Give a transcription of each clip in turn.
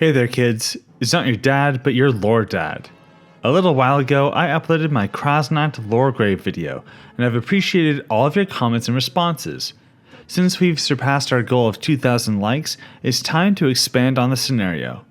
Hey there kids, it's not your dad, but your LoreDad. A little while ago, I uploaded my Krasnacht LoreGrave video, and I've appreciated all of your comments and responses. Since we've surpassed our goal of 2,000 likes, it's time to expand on the scenario.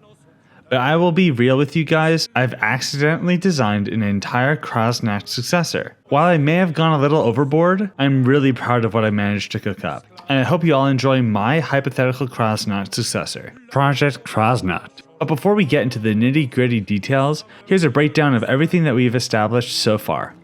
But I will be real with you guys, I've accidentally designed an entire Krasnacht Successor. While I may have gone a little overboard, I'm really proud of what I managed to cook up. And I hope you all enjoy my hypothetical Krasnacht Successor, Project Krasnacht. But before we get into the nitty-gritty details, here's a breakdown of everything that we've established so far.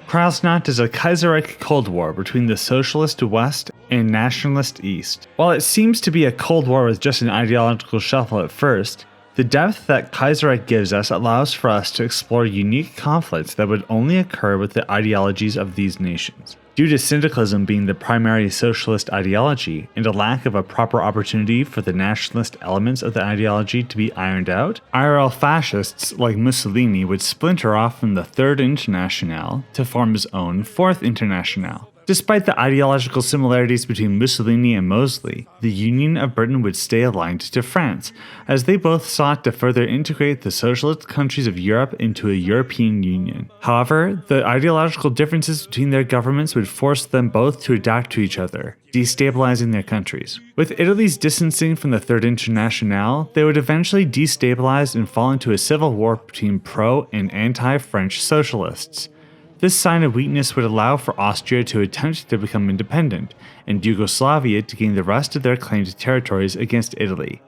Krasnacht is a Kaiserreich Cold War between the Socialist West and Nationalist East. While it seems to be a Cold War with just an ideological shuffle at first, the depth that Kaiserreich gives us allows for us to explore unique conflicts that would only occur with the ideologies of these nations. Due to syndicalism being the primary socialist ideology and a lack of a proper opportunity for the nationalist elements of the ideology to be ironed out, IRL fascists like Mussolini would splinter off from the Third International to form his own Fourth International. Despite the ideological similarities between Mussolini and Mosley, the Union of Britain would stay aligned to France, as they both sought to further integrate the socialist countries of Europe into a European Union. However, the ideological differences between their governments would force them both to adapt to each other, destabilizing their countries. With Italy's distancing from the Third International, they would eventually destabilize and fall into a civil war between pro- and anti-French socialists. This sign of weakness would allow for Austria to attempt to become independent, and Yugoslavia to gain the rest of their claimed territories against Italy.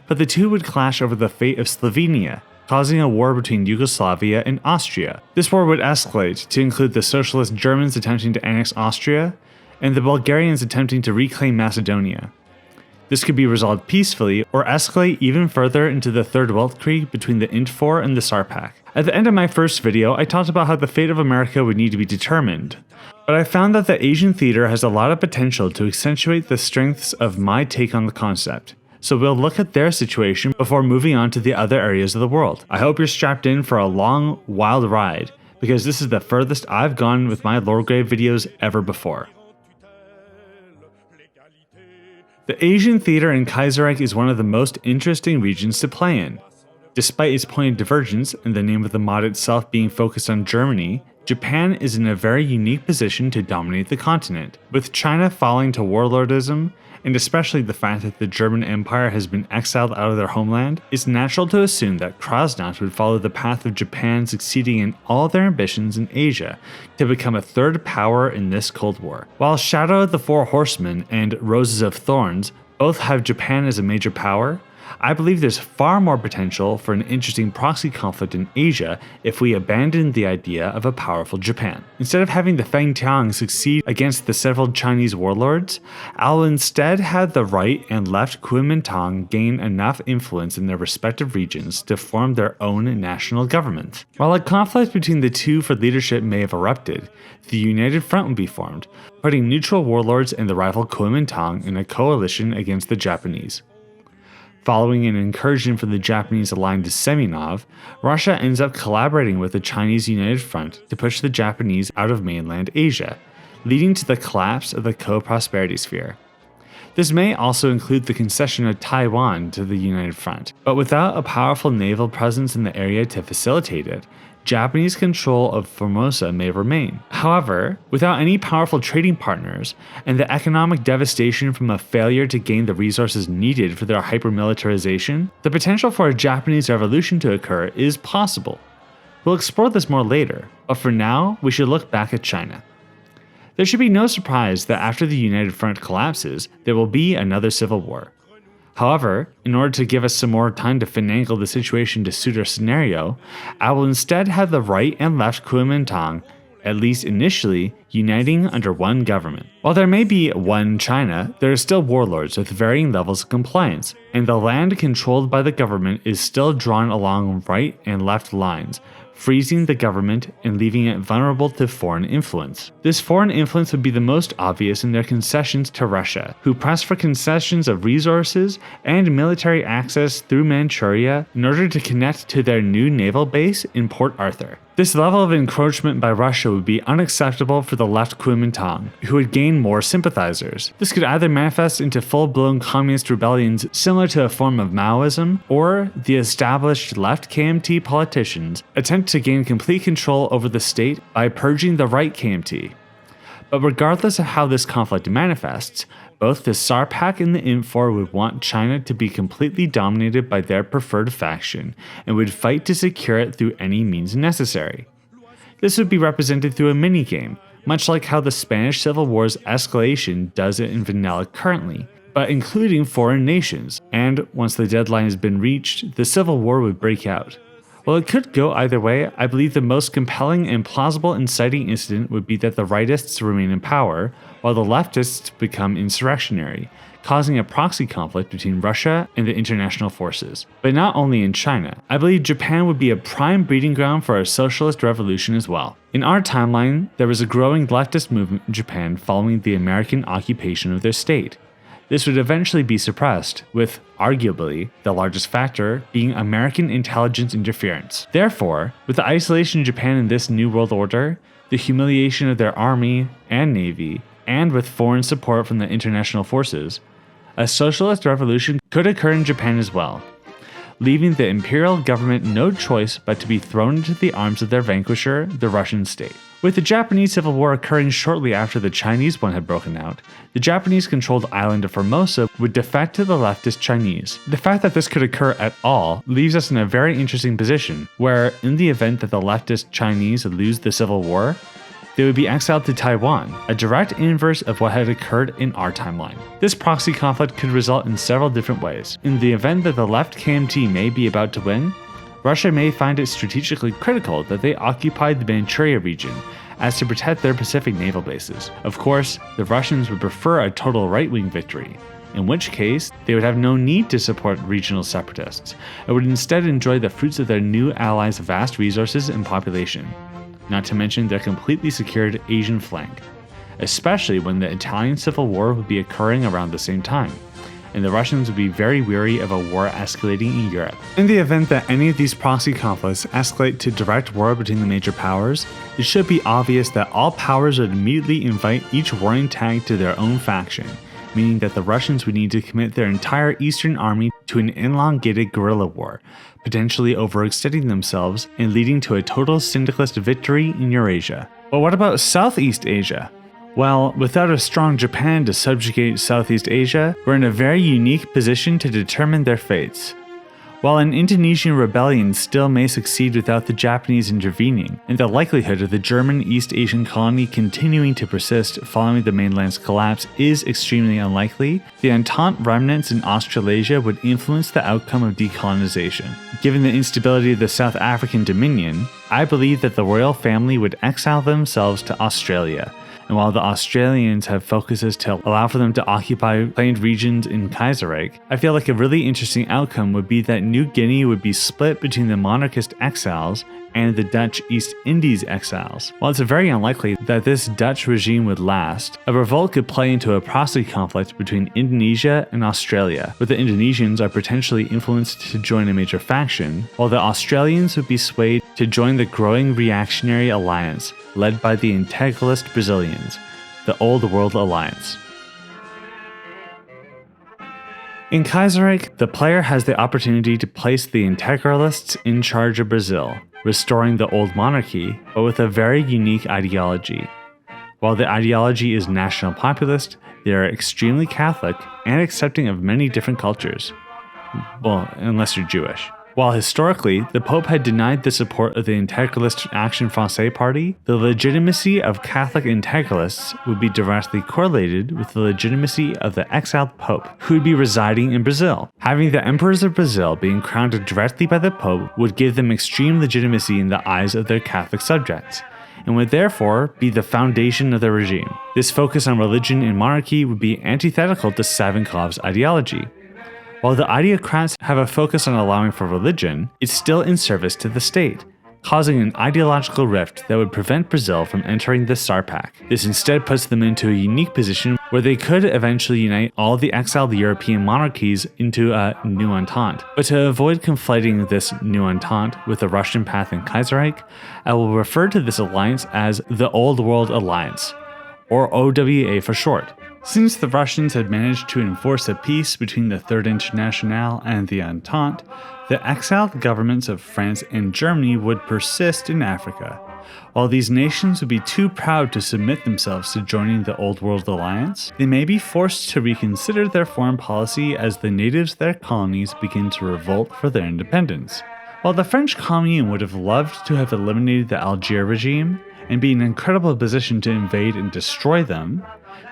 But the two would clash over the fate of Slovenia, causing a war between Yugoslavia and Austria. This war would escalate to include the socialist Germans attempting to annex Austria, and the Bulgarians attempting to reclaim Macedonia. This could be resolved peacefully, or escalate even further into the Third Weltkrieg between the Int4 and the Sarpak. At the end of my first video, I talked about how the fate of America would need to be determined, but I found that the Asian theater has a lot of potential to accentuate the strengths of my take on the concept. So we'll look at their situation before moving on to the other areas of the world. I hope you're strapped in for a long, wild ride, because this is the furthest I've gone with my LoreGrave videos ever before. The Asian theater in Kaiserreich is one of the most interesting regions to play in. Despite its point of divergence and the name of the mod itself being focused on Germany, Japan is in a very unique position to dominate the continent. With China falling to warlordism, and especially the fact that the German Empire has been exiled out of their homeland, it's natural to assume that Krasnacht would follow the path of Japan succeeding in all their ambitions in Asia to become a third power in this Cold War. While Shadow of the Four Horsemen and Roses of Thorns both have Japan as a major power, I believe there's far more potential for an interesting proxy conflict in Asia if we abandon the idea of a powerful Japan. Instead of having the Fengtiang succeed against the several Chinese warlords, I will instead have the right and left Kuomintang gain enough influence in their respective regions to form their own national government. While a conflict between the two for leadership may have erupted, the United Front would be formed, putting neutral warlords and the rival Kuomintang in a coalition against the Japanese. Following an incursion from the Japanese-aligned Semenov, Russia ends up collaborating with the Chinese United Front to push the Japanese out of mainland Asia, leading to the collapse of the co-prosperity sphere. This may also include the concession of Taiwan to the United Front, but without a powerful naval presence in the area to facilitate it, Japanese control of Formosa may remain. However, without any powerful trading partners, and the economic devastation from a failure to gain the resources needed for their hypermilitarization, the potential for a Japanese revolution to occur is possible. We'll explore this more later, but for now, we should look back at China. There should be no surprise that after the United Front collapses, there will be another civil war. However, in order to give us some more time to finagle the situation to suit our scenario, I will instead have the right and left Kuomintang, at least initially, uniting under one government. While there may be one China, there are still warlords with varying levels of compliance, and the land controlled by the government is still drawn along right and left lines, freezing the government and leaving it vulnerable to foreign influence. This foreign influence would be the most obvious in their concessions to Russia, who press for concessions of resources and military access through Manchuria in order to connect to their new naval base in Port Arthur. This level of encroachment by Russia would be unacceptable for the left Kuomintang, who would gain more sympathizers. This could either manifest into full-blown communist rebellions similar to a form of Maoism, or the established left KMT politicians attempt to gain complete control over the state by purging the right KMT. But regardless of how this conflict manifests, both the Sarpak and the Infor would want China to be completely dominated by their preferred faction and would fight to secure it through any means necessary. This would be represented through a minigame, much like how the Spanish Civil War's escalation does it in vanilla currently, but including foreign nations, and once the deadline has been reached, the Civil War would break out. While it could go either way, I believe the most compelling and plausible inciting incident would be that the rightists remain in power, while the leftists become insurrectionary, causing a proxy conflict between Russia and the international forces. But not only in China, I believe Japan would be a prime breeding ground for a socialist revolution as well. In our timeline, there was a growing leftist movement in Japan following the American occupation of their state. This would eventually be suppressed, with, arguably, the largest factor being American intelligence interference. Therefore, with the isolation of Japan in this new world order, the humiliation of their army and navy, and with foreign support from the international forces, a socialist revolution could occur in Japan as well, leaving the imperial government no choice but to be thrown into the arms of their vanquisher, the Russian state. With the Japanese Civil War occurring shortly after the Chinese one had broken out, the Japanese-controlled island of Formosa would defect to the leftist Chinese. The fact that this could occur at all leaves us in a very interesting position, where, in the event that the leftist Chinese lose the Civil War, they would be exiled to Taiwan, a direct inverse of what had occurred in our timeline. This proxy conflict could result in several different ways. In the event that the left KMT may be about to win, Russia may find it strategically critical that they occupy the Manchuria region as to protect their Pacific naval bases. Of course, the Russians would prefer a total right-wing victory, in which case they would have no need to support regional separatists, and would instead enjoy the fruits of their new allies' vast resources and population, not to mention their completely secured Asian flank, especially when the Italian Civil War would be occurring around the same time, and the Russians would be very weary of a war escalating in Europe. In the event that any of these proxy conflicts escalate to direct war between the major powers, it should be obvious that all powers would immediately invite each warring tag to their own faction, meaning that the Russians would need to commit their entire eastern army to an elongated guerrilla war, potentially overextending themselves and leading to a total syndicalist victory in Eurasia. But what about Southeast Asia? Well, without a strong Japan to subjugate Southeast Asia, we're in a very unique position to determine their fates. While an Indonesian rebellion still may succeed without the Japanese intervening, and the likelihood of the German East Asian colony continuing to persist following the mainland's collapse is extremely unlikely, the Entente remnants in Australasia would influence the outcome of decolonization. Given the instability of the South African Dominion, I believe that the royal family would exile themselves to Australia. And while the Australians have focuses to allow for them to occupy claimed regions in Kaiserreich, I feel like a really interesting outcome would be that New Guinea would be split between the monarchist exiles and the Dutch East Indies exiles. While it's very unlikely that this Dutch regime would last, a revolt could play into a proxy conflict between Indonesia and Australia, where the Indonesians are potentially influenced to join a major faction, while the Australians would be swayed to join the growing reactionary alliance led by the integralist Brazilians, the Old World Alliance. In Kaiserreich, the player has the opportunity to place the integralists in charge of Brazil, restoring the old monarchy, but with a very unique ideology. While the ideology is national populist, they are extremely Catholic and accepting of many different cultures. Well, unless you're Jewish. While historically, the Pope had denied the support of the Integralist Action Française party, the legitimacy of Catholic integralists would be directly correlated with the legitimacy of the exiled Pope, who would be residing in Brazil. Having the emperors of Brazil being crowned directly by the Pope would give them extreme legitimacy in the eyes of their Catholic subjects, and would therefore be the foundation of their regime. This focus on religion and monarchy would be antithetical to Savinkov's ideology. While the ideocrats have a focus on allowing for religion, it's still in service to the state. causing an ideological rift that would prevent Brazil from entering the SAR Pact. This instead puts them into a unique position where they could eventually unite all the exiled European monarchies into a new entente. But to avoid conflating this new entente with the Russian path in Kaiserreich, I will refer to this alliance as the Old World Alliance, or OWA for short. Since the Russians had managed to enforce a peace between the Third International and the Entente, the exiled governments of France and Germany would persist in Africa. While these nations would be too proud to submit themselves to joining the Old World Alliance, they may be forced to reconsider their foreign policy as the natives of their colonies begin to revolt for their independence. While the French Commune would have loved to have eliminated the Algiers regime and be in an incredible position to invade and destroy them,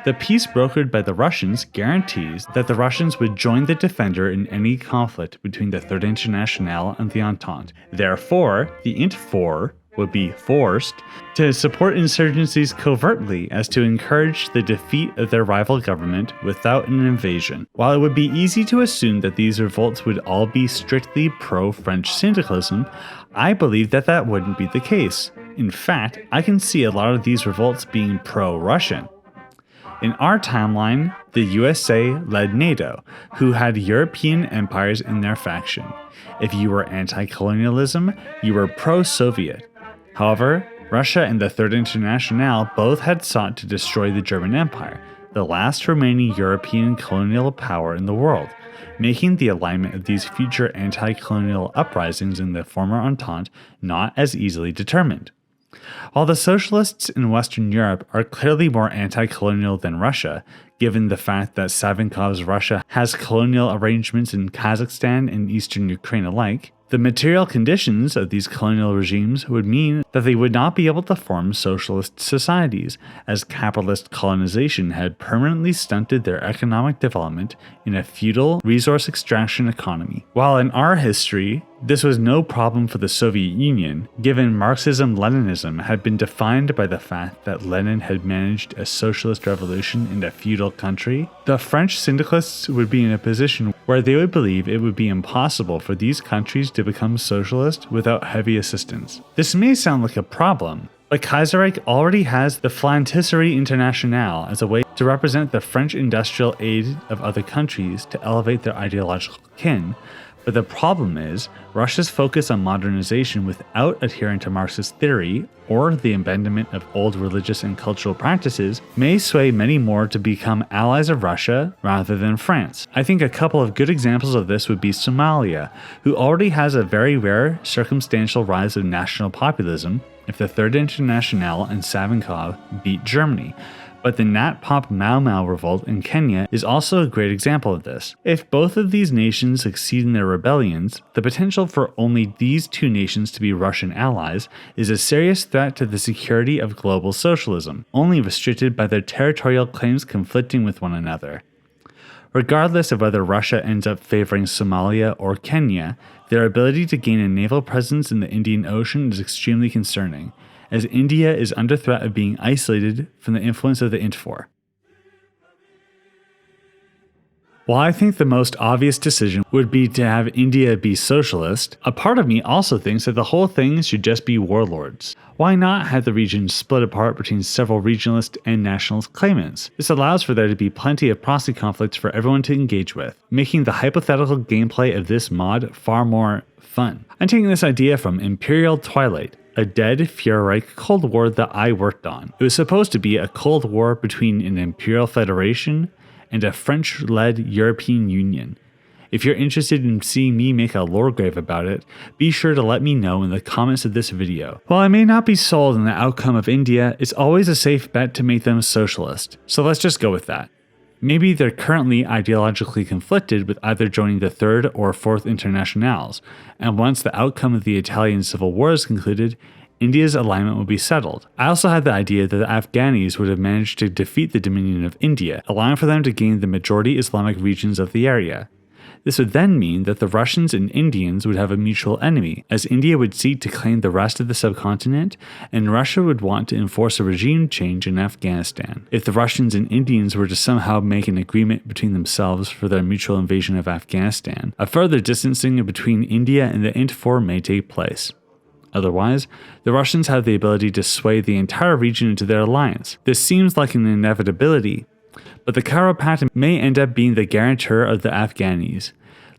the peace brokered by the Russians guarantees that the Russians would join the defender in any conflict between the Third International and the Entente. Therefore, the Int4 would be forced to support insurgencies covertly as to encourage the defeat of their rival government without an invasion. While it would be easy to assume that these revolts would all be strictly pro-French syndicalism, I believe that that wouldn't be the case. In fact, I can see a lot of these revolts being pro-Russian. In our timeline, the USA led NATO, who had European empires in their faction. If you were anti-colonialism, you were pro-Soviet. However, Russia and the Third International both had sought to destroy the German Empire, the last remaining European colonial power in the world, making the alignment of these future anti-colonial uprisings in the former Entente not as easily determined. While the socialists in Western Europe are clearly more anti-colonial than Russia, given the fact that Savinkov's Russia has colonial arrangements in Kazakhstan and eastern Ukraine alike, the material conditions of these colonial regimes would mean that they would not be able to form socialist societies, as capitalist colonization had permanently stunted their economic development in a feudal resource extraction economy. While in our history, this was no problem for the Soviet Union, given Marxism-Leninism had been defined by the fact that Lenin had managed a socialist revolution in a feudal country, the French syndicalists would be in a position where they would believe it would be impossible for these countries to become socialist without heavy assistance. This may sound like a problem, but Kaiserreich already has the Socialist International as a way to represent the French industrial aid of other countries to elevate their ideological kin. But the problem is, Russia's focus on modernization without adhering to Marxist theory or the abandonment of old religious and cultural practices may sway many more to become allies of Russia rather than France. I think a couple of good examples of this would be Somalia, who already has a very rare circumstantial rise of national populism if the Third International and Savinkov beat Germany. But the Nat Pop Mau Mau revolt in Kenya is also a great example of this. If both of these nations succeed in their rebellions, the potential for only these two nations to be Russian allies is a serious threat to the security of global socialism, only restricted by their territorial claims conflicting with one another. Regardless of whether Russia ends up favoring Somalia or Kenya, their ability to gain a naval presence in the Indian Ocean is extremely concerning, as India is under threat of being isolated from the influence of the Int4. While I think the most obvious decision would be to have India be socialist, a part of me also thinks that the whole thing should just be warlords. Why not have the region split apart between several regionalist and nationalist claimants? This allows for there to be plenty of proxy conflicts for everyone to engage with, making the hypothetical gameplay of this mod far more fun. I'm taking this idea from Imperial Twilight, a dead Kaiserreich Cold War that I worked on. It was supposed to be a Cold War between an Imperial Federation and a French-led European Union. If you're interested in seeing me make a LoreGrave about it, be sure to let me know in the comments of this video. While I may not be sold on the outcome of India, it's always a safe bet to make them socialist, so let's just go with that. Maybe they're currently ideologically conflicted with either joining the Third or Fourth Internationals, and once the outcome of the Italian Civil War is concluded, India's alignment will be settled. I also had the idea that the Afghanis would have managed to defeat the Dominion of India, allowing for them to gain the majority Islamic regions of the area. This would then mean that the Russians and Indians would have a mutual enemy, as India would seek to claim the rest of the subcontinent, and Russia would want to enforce a regime change in Afghanistan. If the Russians and Indians were to somehow make an agreement between themselves for their mutual invasion of Afghanistan, a further distancing between India and the Int4 may take place. Otherwise, the Russians have the ability to sway the entire region into their alliance. This seems like an inevitability, but the Cairo Pact may end up being the guarantor of the Afghanis,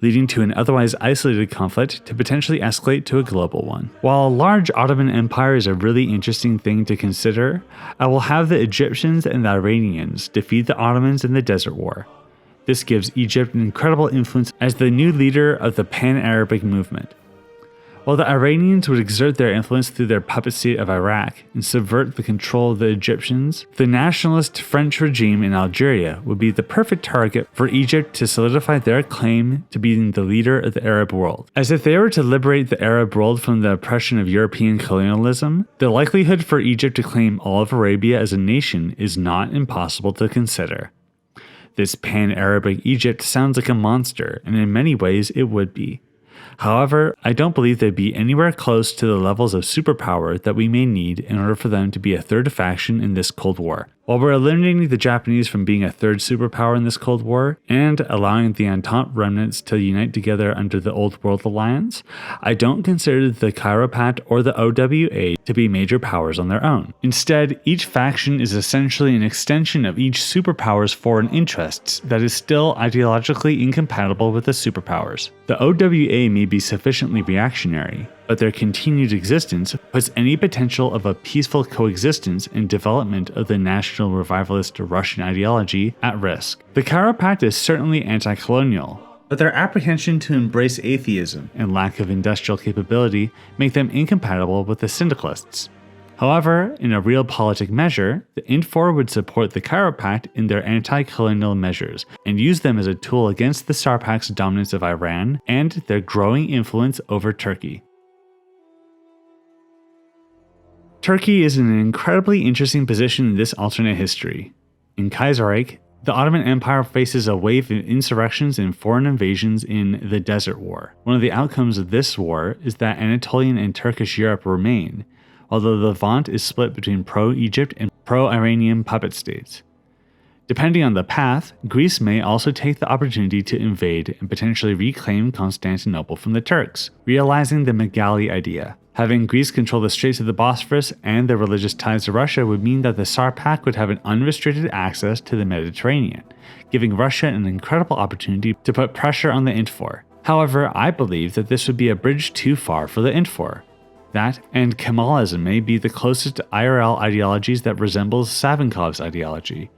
leading to an otherwise isolated conflict to potentially escalate to a global one. While a large Ottoman Empire is a really interesting thing to consider, I will have the Egyptians and the Iranians defeat the Ottomans in the Desert War. This gives Egypt an incredible influence as the new leader of the Pan-Arabic movement. While the Iranians would exert their influence through their puppet state of Iraq and subvert the control of the Egyptians, the nationalist French regime in Algeria would be the perfect target for Egypt to solidify their claim to being the leader of the Arab world. As if they were to liberate the Arab world from the oppression of European colonialism, the likelihood for Egypt to claim all of Arabia as a nation is not impossible to consider. This Pan-Arabic Egypt sounds like a monster, and in many ways it would be. However, I don't believe they'd be anywhere close to the levels of superpower that we may need in order for them to be a third faction in this Cold War. While we're eliminating the Japanese from being a third superpower in this Cold War, and allowing the Entente remnants to unite together under the Old World Alliance, I don't consider the Cairo Pact or the OWA to be major powers on their own. Instead, each faction is essentially an extension of each superpower's foreign interests that is still ideologically incompatible with the superpowers. The OWA may be sufficiently reactionary, but their continued existence puts any potential of a peaceful coexistence and development of the national revivalist Russian ideology at risk. The Cairo Pact is certainly anti-colonial, but their apprehension to embrace atheism and lack of industrial capability make them incompatible with the syndicalists. However, in a realpolitik measure, the INT4 would support the Cairo Pact in their anti-colonial measures and use them as a tool against the Tsar Pact's dominance of Iran and their growing influence over Turkey. Turkey is in an incredibly interesting position in this alternate history. In Kaiserreich, the Ottoman Empire faces a wave of insurrections and foreign invasions in the Desert War. One of the outcomes of this war is that Anatolian and Turkish Europe remain, while the Levant is split between pro-Egypt and pro-Iranian puppet states. Depending on the path, Greece may also take the opportunity to invade and potentially reclaim Constantinople from the Turks, realizing the Megali idea. Having Greece control the Straits of the Bosphorus and their religious ties to Russia would mean that the Tsar Pact would have an unrestricted access to the Mediterranean, giving Russia an incredible opportunity to put pressure on the INT4. However, I believe that this would be a bridge too far for the INT4. That and Kemalism may be the closest to IRL ideologies that resembles Savinkov's ideology,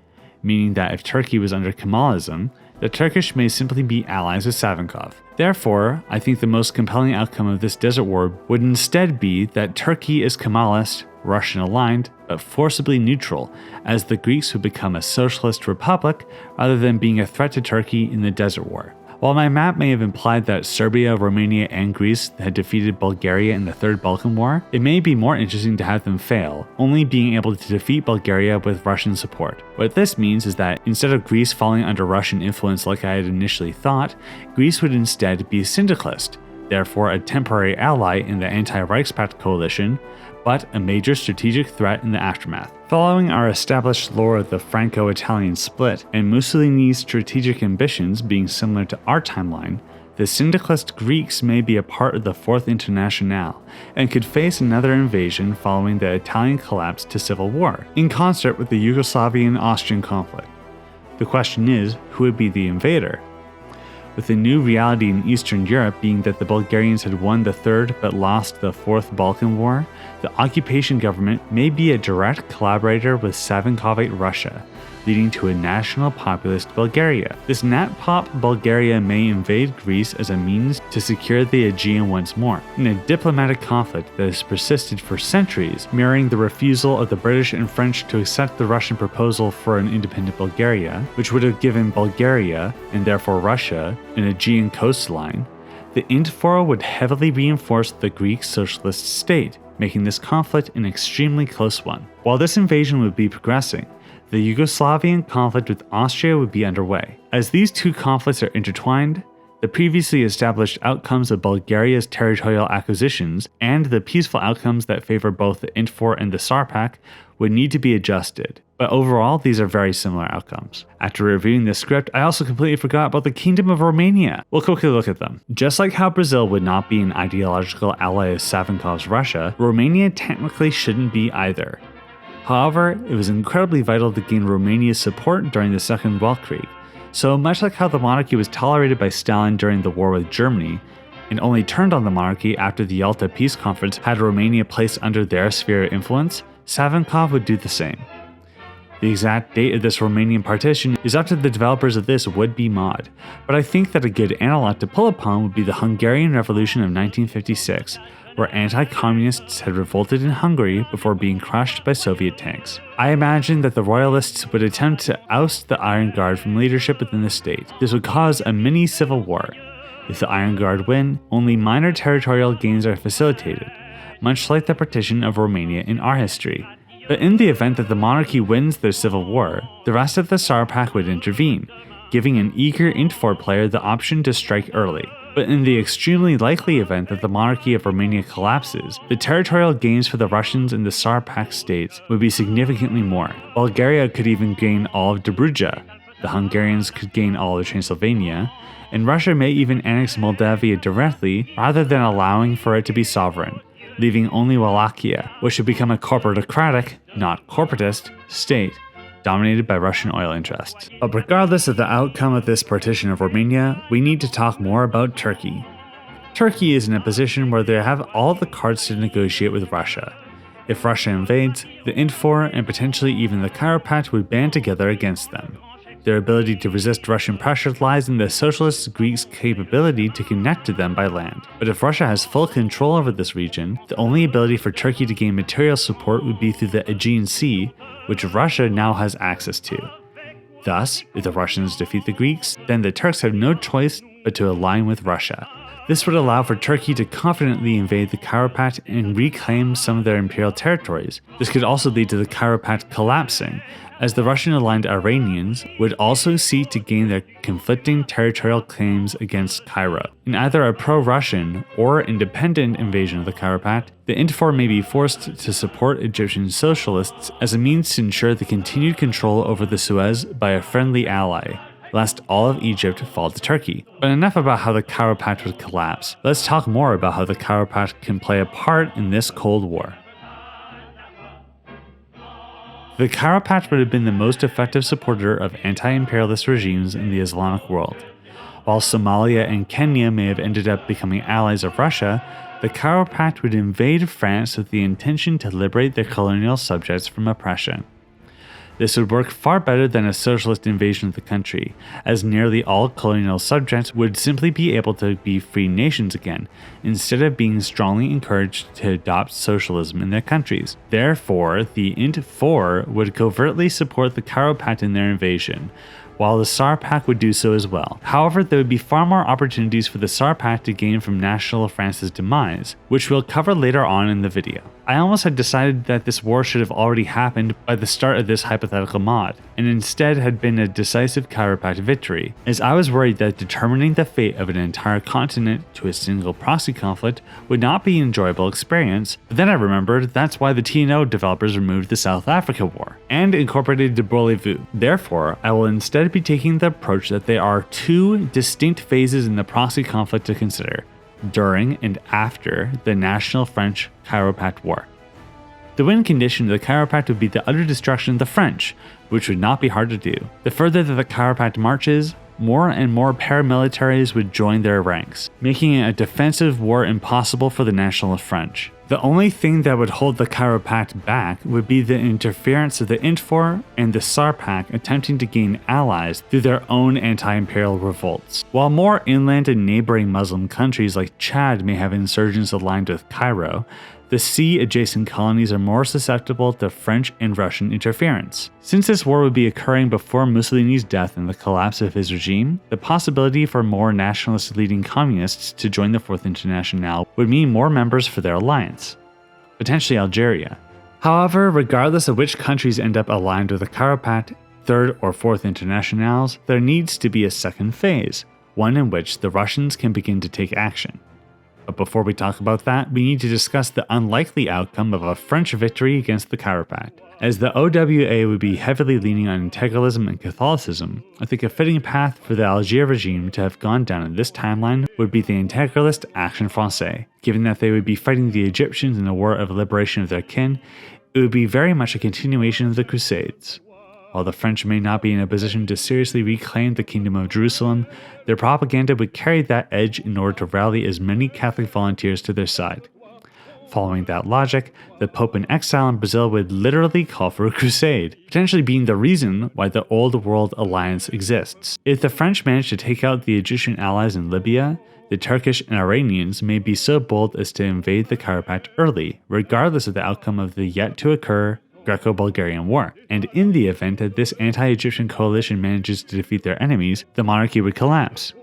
meaning that if Turkey was under Kemalism, the Turkish may simply be allies with Savinkov. Therefore, I think the most compelling outcome of this desert war would instead be that Turkey is Kemalist, Russian-aligned, but forcibly neutral, as the Greeks would become a socialist republic rather than being a threat to Turkey in the desert war. While my map may have implied that Serbia, Romania, and Greece had defeated Bulgaria in the Third Balkan War, it may be more interesting to have them fail, only being able to defeat Bulgaria with Russian support. What this means is that instead of Greece falling under Russian influence like I had initially thought, Greece would instead be syndicalist, therefore a temporary ally in the anti-Reichspakt coalition, but a major strategic threat in the aftermath. Following our established lore of the Franco-Italian split and Mussolini's strategic ambitions being similar to our timeline, the syndicalist Greeks may be a part of the Fourth International and could face another invasion following the Italian collapse to civil war, in concert with the Yugoslavian-Austrian conflict. The question is, who would be the invader? With the new reality in Eastern Europe being that the Bulgarians had won the Third but lost the Fourth Balkan War, the occupation government may be a direct collaborator with Savinkovite Russia, leading to a national populist Bulgaria. This NatPop Bulgaria may invade Greece as a means to secure the Aegean once more, in a diplomatic conflict that has persisted for centuries, mirroring the refusal of the British and French to accept the Russian proposal for an independent Bulgaria, which would have given Bulgaria, and therefore Russia, an Aegean coastline. The INT4 would heavily reinforce the Greek socialist state, making this conflict an extremely close one. While this invasion would be progressing, the Yugoslavian conflict with Austria would be underway. As these two conflicts are intertwined, the previously established outcomes of Bulgaria's territorial acquisitions and the peaceful outcomes that favor both the INT4 and the Tsar Pact would need to be adjusted. but overall these are very similar outcomes. After reviewing this script, I also completely forgot about the Kingdom of Romania. We'll quickly look at them. Just like how Brazil would not be an ideological ally of Savinkov's Russia, Romania technically shouldn't be either. However, it was incredibly vital to gain Romania's support during the Second Weltkrieg. So much like how the monarchy was tolerated by Stalin during the war with Germany, and only turned on the monarchy after the Yalta Peace Conference had Romania placed under their sphere of influence, Savinkov would do the same. The exact date of this Romanian partition is up to the developers of this would-be mod, but I think that a good analog to pull upon would be the Hungarian Revolution of 1956, where anti-communists had revolted in Hungary before being crushed by Soviet tanks. I imagine that the royalists would attempt to oust the Iron Guard from leadership within the state. This would cause a mini civil war. If the Iron Guard win, only minor territorial gains are facilitated, much like the partition of Romania in our history. But in the event that the monarchy wins their civil war, the rest of the Tsar Pact would intervene, giving an eager Int4 player the option to strike early. But in the extremely likely event that the monarchy of Romania collapses, the territorial gains for the Russians and the Tsar Pact states would be significantly more. Bulgaria could even gain all of Dobruja, the Hungarians could gain all of Transylvania, and Russia may even annex Moldavia directly rather than allowing for it to be sovereign, leaving only Wallachia, which would become a corporatocratic, not corporatist, state, dominated by Russian oil interests. But regardless of the outcome of this partition of Romania, we need to talk more about Turkey. Turkey is in a position where they have all the cards to negotiate with Russia. If Russia invades, the Int4 and potentially even the Cairo Pact would band together against them. Their ability to resist Russian pressure lies in the socialist Greeks' capability to connect to them by land. But if Russia has full control over this region, the only ability for Turkey to gain material support would be through the Aegean Sea, which Russia now has access to. Thus, if the Russians defeat the Greeks, then the Turks have no choice but to align with Russia. This would allow for Turkey to confidently invade the Cairo Pact and reclaim some of their imperial territories. This could also lead to the Cairo Pact collapsing, as the Russian-aligned Iranians would also seek to gain their conflicting territorial claims against Cairo. In either a pro-Russian or independent invasion of the Cairo Pact, the Int4 may be forced to support Egyptian socialists as a means to ensure the continued control over the Suez by a friendly ally, lest all of Egypt fall to Turkey. But enough about how the Cairo Pact would collapse. Let's talk more about how the Cairo Pact can play a part in this Cold War. The Cairo Pact would have been the most effective supporter of anti-imperialist regimes in the Islamic world. While Somalia and Kenya may have ended up becoming allies of Russia, the Cairo Pact would invade France with the intention to liberate their colonial subjects from oppression. This would work far better than a socialist invasion of the country, as nearly all colonial subjects would simply be able to be free nations again, instead of being strongly encouraged to adopt socialism in their countries. Therefore, the Int4 would covertly support the Cairo Pact in their invasion, while the Tsar Pact would do so as well. However, there would be far more opportunities for the Tsar Pact to gain from National France's demise, which we'll cover later on in the video. I almost had decided that this war should have already happened by the start of this hypothetical mod, and instead had been a decisive Cairo Pact victory, as I was worried that determining the fate of an entire continent to a single proxy conflict would not be an enjoyable experience, but then I remembered that's why the TNO developers removed the South Africa War, and incorporated de Beaulieu. Therefore, I will instead be taking the approach that there are two distinct phases in the proxy conflict to consider, during and after the National French Cairo Pact War. The win condition of the Cairo Pact would be the utter destruction of the French, which would not be hard to do. The further that the Cairo Pact marches, more and more paramilitaries would join their ranks, making a defensive war impossible for the National French. The only thing that would hold the Cairo Pact back would be the interference of the Int4 and the Tsar Pact attempting to gain allies through their own anti-imperial revolts. While more inland and neighboring Muslim countries like Chad may have insurgents aligned with Cairo, the sea-adjacent colonies are more susceptible to French and Russian interference. Since this war would be occurring before Mussolini's death and the collapse of his regime, the possibility for more nationalist-leading communists to join the Fourth International would mean more members for their alliance, potentially Algeria. However, regardless of which countries end up aligned with the Cairo Pact, Third or Fourth Internationals, there needs to be a second phase, one in which the Russians can begin to take action. But before we talk about that, we need to discuss the unlikely outcome of a French victory against the Kaiserreich. As the OWA would be heavily leaning on integralism and Catholicism, I think a fitting path for the Algiers regime to have gone down in this timeline would be the integralist Action Française. Given that they would be fighting the Egyptians in a war of liberation of their kin, it would be very much a continuation of the Crusades. While the French may not be in a position to seriously reclaim the Kingdom of Jerusalem, their propaganda would carry that edge in order to rally as many Catholic volunteers to their side. Following that logic, the Pope in exile in Brazil would literally call for a crusade, potentially being the reason why the Old World Alliance exists. If the French manage to take out the Egyptian allies in Libya, the Turkish and Iranians may be so bold as to invade the Kaiserreich early, regardless of the outcome of the yet-to-occur Greco-Bulgarian War. And in the event that this anti-Egyptian coalition manages to defeat their enemies, the monarchy would collapse.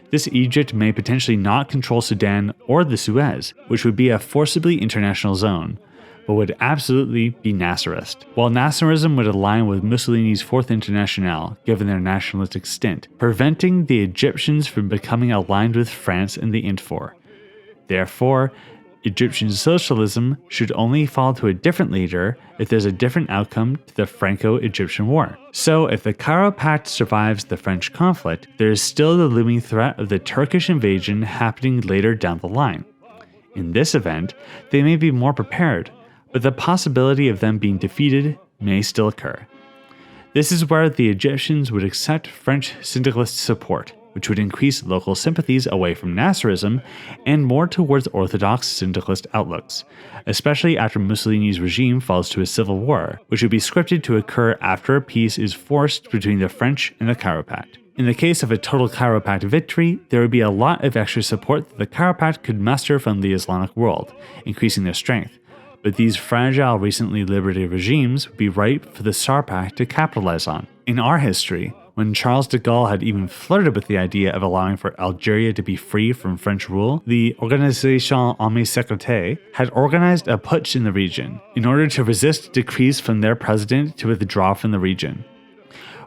This Egypt may potentially not control Sudan or the Suez, which would be a forcibly international zone, but would absolutely be Nasserist. While Nasserism would align with Mussolini's Fourth International, given their nationalistic stint, preventing the Egyptians from becoming aligned with France in the Intfor. Therefore, Egyptian socialism should only fall to a different leader if there's a different outcome to the Franco-Egyptian War. So if the Cairo Pact survives the French conflict, there is still the looming threat of the Turkish invasion happening later down the line. In this event, they may be more prepared, but the possibility of them being defeated may still occur. This is where the Egyptians would accept French syndicalist support, which would increase local sympathies away from Nasserism and more towards orthodox syndicalist outlooks, especially after Mussolini's regime falls to a civil war, which would be scripted to occur after a peace is forced between the French and the Cairo Pact. In the case of a total Cairo Pact victory, there would be a lot of extra support that the Cairo Pact could muster from the Islamic world, increasing their strength. But these fragile, recently liberated regimes would be ripe for the Tsar Pact to capitalize on. In our history, when Charles de Gaulle had even flirted with the idea of allowing for Algeria to be free from French rule, the Organisation Armée Secrète had organized a putsch in the region in order to resist decrees from their president to withdraw from the region.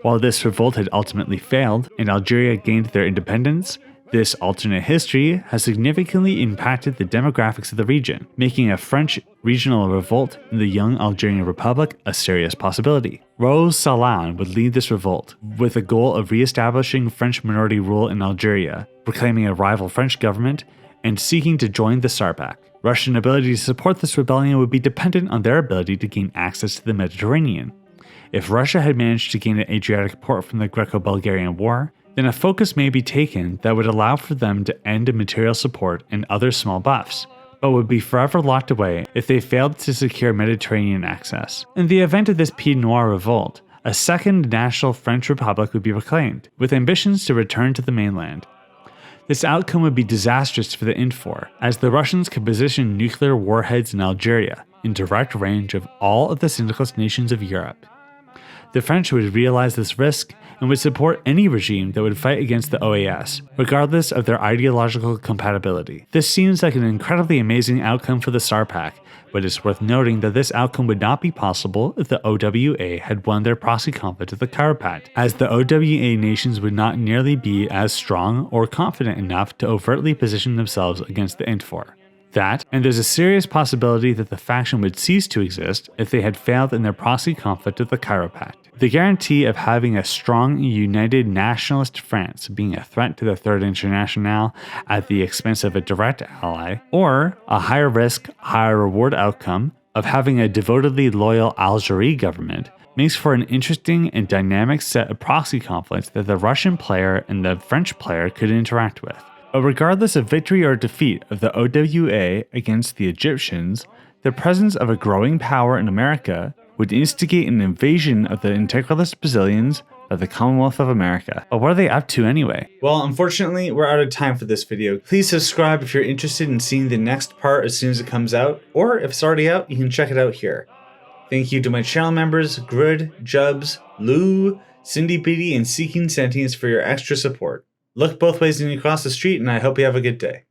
While this revolt had ultimately failed and Algeria gained their independence, this alternate history has significantly impacted the demographics of the region, making a French regional revolt in the young Algerian Republic a serious possibility. Rose Salan would lead this revolt, with the goal of re-establishing French minority rule in Algeria, proclaiming a rival French government, and seeking to join the Tsar Pact. Russian ability to support this rebellion would be dependent on their ability to gain access to the Mediterranean. If Russia had managed to gain an Adriatic port from the Greco-Bulgarian War, then a focus may be taken that would allow for them to end material support and other small buffs, but would be forever locked away if they failed to secure Mediterranean access. In the event of this Pied Noir revolt, a second national French Republic would be proclaimed, with ambitions to return to the mainland. This outcome would be disastrous for the Intfor, as the Russians could position nuclear warheads in Algeria, in direct range of all of the syndicalist nations of Europe. The French would realize this risk and would support any regime that would fight against the OAS, regardless of their ideological compatibility. This seems like an incredibly amazing outcome for the Tsar Pact, but it's worth noting that this outcome would not be possible if the OWA had won their proxy conflict at the Cairo Pact, as the OWA nations would not nearly be as strong or confident enough to overtly position themselves against the Intfor. That, and there's a serious possibility that the faction would cease to exist if they had failed in their proxy conflict with the Cairo Pact. The guarantee of having a strong, united nationalist France being a threat to the Third International at the expense of a direct ally, or a higher risk, higher reward outcome of having a devotedly loyal Algerie government, makes for an interesting and dynamic set of proxy conflicts that the Russian player and the French player could interact with. But regardless of victory or defeat of the OWA against the Egyptians, the presence of a growing power in America would instigate an invasion of the integralist Brazilians by the Commonwealth of America. But what are they up to anyway? Well, unfortunately, we're out of time for this video. Please subscribe if you're interested in seeing the next part as soon as it comes out, or if it's already out, you can check it out here. Thank you to my channel members, Grid, Jubs, Lou, Cindy Beatty, and Seeking Sentience for your extra support. Look both ways when you cross the street, and I hope you have a good day.